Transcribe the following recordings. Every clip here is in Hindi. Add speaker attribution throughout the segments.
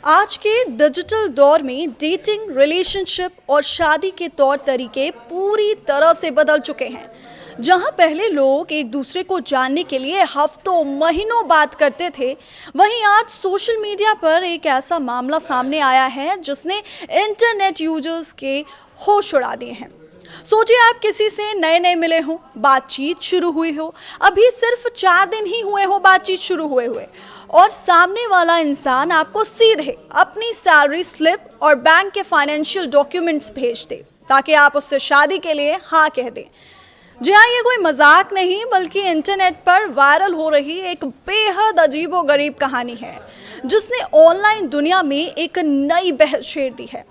Speaker 1: आज के डिजिटल दौर में डेटिंग, रिलेशनशिप और शादी के तौर तरीके पूरी तरह से बदल चुके हैं। जहां पहले लोग एक दूसरे को जानने के लिए हफ्तों महीनों बात करते थे, वहीं आज सोशल मीडिया पर एक ऐसा मामला सामने आया है जिसने इंटरनेट यूजर्स के होश उड़ा दिए हैं। सोचिए, आप किसी से नए नए मिले हो, बातचीत शुरू हुई हो, अभी सिर्फ 4 दिन ही हुए हो बातचीत शुरू हुए और सामने वाला इंसान आपको सीधे अपनी सैलरी स्लिप और बैंक के फाइनेंशियल डॉक्यूमेंट्स भेज दे ताकि आप उससे शादी के लिए हाँ कह दें। जी हाँ, ये कोई मजाक नहीं बल्कि इंटरनेट पर वायरल हो रही एक बेहद अजीबोगरीब कहानी है जिसने ऑनलाइन दुनिया में एक नई बहस छेड़ दी है।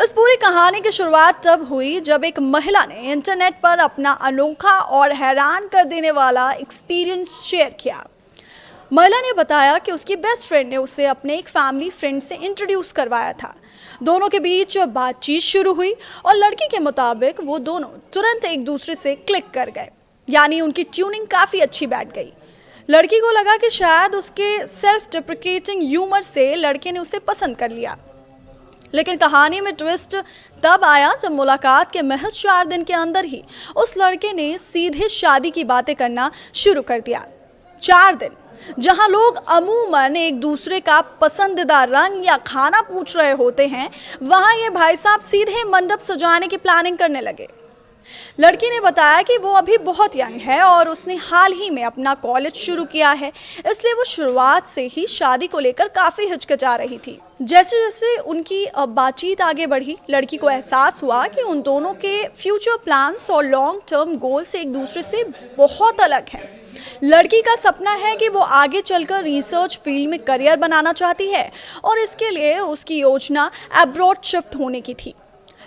Speaker 1: इस पूरी कहानी की शुरुआत तब हुई जब एक महिला ने इंटरनेट पर अपना अनोखा और हैरान कर देने वाला एक्सपीरियंस शेयर किया। महिला ने बताया कि उसकी बेस्ट फ्रेंड ने उसे अपने एक फैमिली फ्रेंड से इंट्रोड्यूस करवाया था। दोनों के बीच बातचीत शुरू हुई और लड़की के मुताबिक वो दोनों तुरंत एक दूसरे से क्लिक कर गए, यानी उनकी ट्यूनिंग काफ़ी अच्छी बैठ गई। लड़की को लगा कि शायद उसके सेल्फ डिप्रिकेटिंग ह्यूमर से लड़के ने उसे पसंद कर लिया। लेकिन कहानी में ट्विस्ट तब आया जब मुलाकात के महज 4 दिन के अंदर ही उस लड़के ने सीधे शादी की बातें करना शुरू कर दिया। 4 दिन जहां लोग अमूमन एक दूसरे का पसंदीदा रंग या खाना पूछ रहे होते हैं, वहां ये भाई साहब सीधे मंडप सजाने की प्लानिंग करने लगे। लड़की ने बताया कि वो अभी बहुत यंग है और उसने हाल ही में अपना कॉलेज शुरू किया है, इसलिए वो शुरुआत से ही शादी को लेकर काफ़ी हिचकिचा रही थी। जैसे जैसे उनकी बातचीत आगे बढ़ी, लड़की को एहसास हुआ कि उन दोनों के फ्यूचर प्लान्स और लॉन्ग टर्म गोल्स एक दूसरे से बहुत अलग हैं। लड़की का सपना है कि वो आगे चलकर रिसर्च फील्ड में करियर बनाना चाहती है और इसके लिए उसकी योजना अब्रॉड शिफ्ट होने की थी।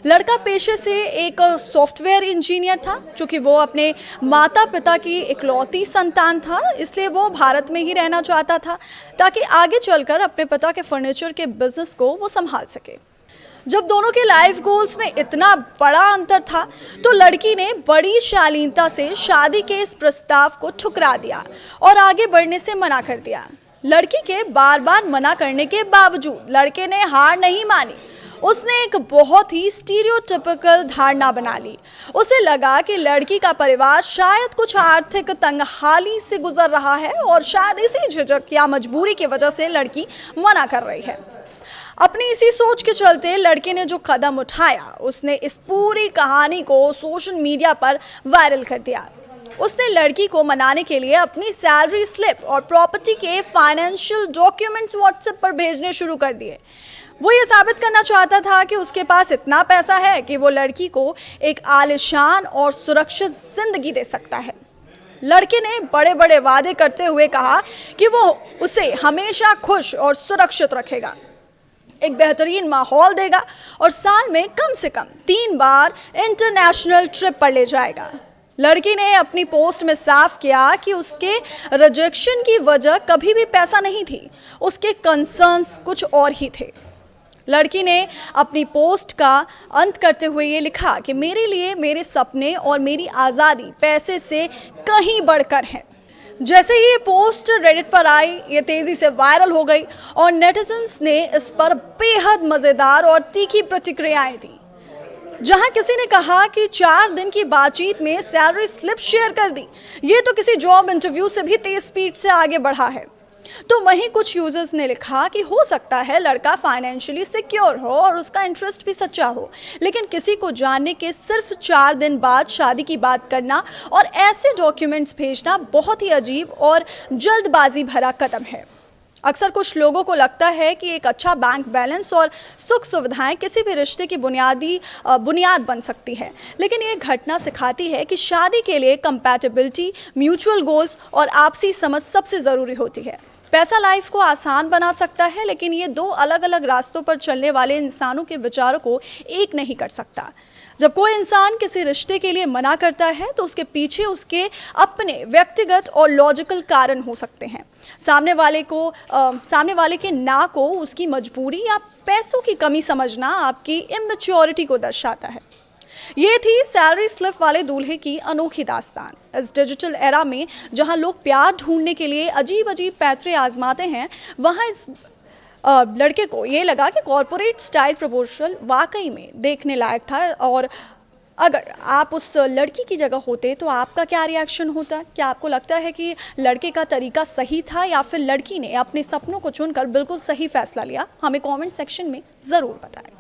Speaker 1: लड़का पेशे से एक सॉफ्टवेयर इंजीनियर था, चूँकि वो अपने माता पिता की इकलौती संतान था, इसलिए वो भारत में ही रहना चाहता था ताकि आगे चलकर अपने पिता के फर्नीचर के बिजनेस को वो संभाल सके। जब दोनों के लाइफ गोल्स में इतना बड़ा अंतर था तो लड़की ने बड़ी शालीनता से शादी के इस प्रस्ताव को ठुकरा दिया और आगे बढ़ने से मना कर दिया। लड़की के बार बार मना करने के बावजूद लड़के ने हार नहीं मानी। उसने एक बहुत ही स्टीरियोटिपिकल धारणा बना ली। उसे लगा कि लड़की का परिवार शायद कुछ आर्थिक तंगहाली से गुजर रहा है और शायद इसी झिझक या मजबूरी की वजह से लड़की मना कर रही है। अपनी इसी सोच के चलते लड़के ने जो कदम उठाया, उसने इस पूरी कहानी को सोशल मीडिया पर वायरल कर दिया। उसने लड़की को मनाने के लिए अपनी सैलरी स्लिप और प्रॉपर्टी के फाइनेंशियल डॉक्यूमेंट्स व्हाट्सएप पर भेजने शुरू कर दिए। वो ये साबित करना चाहता था कि उसके पास इतना पैसा है कि वो लड़की को एक आलिशान और सुरक्षित जिंदगी दे सकता है। लड़के ने बड़े बड़े वादे करते हुए कहा कि वो उसे हमेशा खुश और सुरक्षित रखेगा, एक बेहतरीन माहौल देगा और साल में कम से कम 3 बार इंटरनेशनल ट्रिप पर ले जाएगा। लड़की ने अपनी पोस्ट में साफ किया कि उसके रिजेक्शन की वजह कभी भी पैसा नहीं थी, उसके कंसर्न्स कुछ और ही थे। लड़की ने अपनी पोस्ट का अंत करते हुए ये लिखा कि मेरे लिए मेरे सपने और मेरी आज़ादी पैसे से कहीं बढ़कर है। जैसे ही ये पोस्ट रेडिट पर आई, ये तेज़ी से वायरल हो गई और नेटिजन्स ने इस पर बेहद मज़ेदार और तीखी प्रतिक्रियाएं दी। जहां किसी ने कहा कि 4 दिन की बातचीत में सैलरी स्लिप शेयर कर दी, ये तो किसी जॉब इंटरव्यू से भी तेज स्पीड से आगे बढ़ा है। तो वहीं कुछ यूजर्स ने लिखा कि हो सकता है लड़का फाइनेंशियली सिक्योर हो और उसका इंटरेस्ट भी सच्चा हो, लेकिन किसी को जानने के सिर्फ 4 दिन बाद शादी की बात करना और ऐसे डॉक्यूमेंट्स भेजना बहुत ही अजीब और जल्दबाजी भरा कदम है। अक्सर कुछ लोगों को लगता है कि एक अच्छा बैंक बैलेंस और सुख सुविधाएं किसी भी रिश्ते की बुनियाद बन सकती है, लेकिन ये घटना सिखाती है कि शादी के लिए कंपैटिबिलिटी, म्यूचुअल गोल्स और आपसी समझ सबसे ज़रूरी होती है। पैसा लाइफ को आसान बना सकता है, लेकिन ये 2 अलग अलग रास्तों पर चलने वाले इंसानों के विचारों को एक नहीं कर सकता। जब कोई इंसान किसी रिश्ते के लिए मना करता है तो उसके पीछे उसके अपने व्यक्तिगत और लॉजिकल कारण हो सकते हैं। सामने वाले के ना को उसकी मजबूरी या पैसों की कमी समझना आपकी इमैच्योरिटी को दर्शाता है। ये थी सैलरी स्लिप वाले दूल्हे की अनोखी दास्तान। इस डिजिटल एरा में जहां लोग प्यार ढूंढने के लिए अजीब अजीब पैतरे आजमाते हैं, वहां लड़के को ये लगा कि कॉरपोरेट स्टाइल प्रपोजल वाकई में देखने लायक था। और अगर आप उस लड़की की जगह होते तो आपका क्या रिएक्शन होता? क्या आपको लगता है कि लड़के का तरीका सही था या फिर लड़की ने अपने सपनों को चुनकर बिल्कुल सही फैसला लिया? हमें कमेंट सेक्शन में ज़रूर बताएं।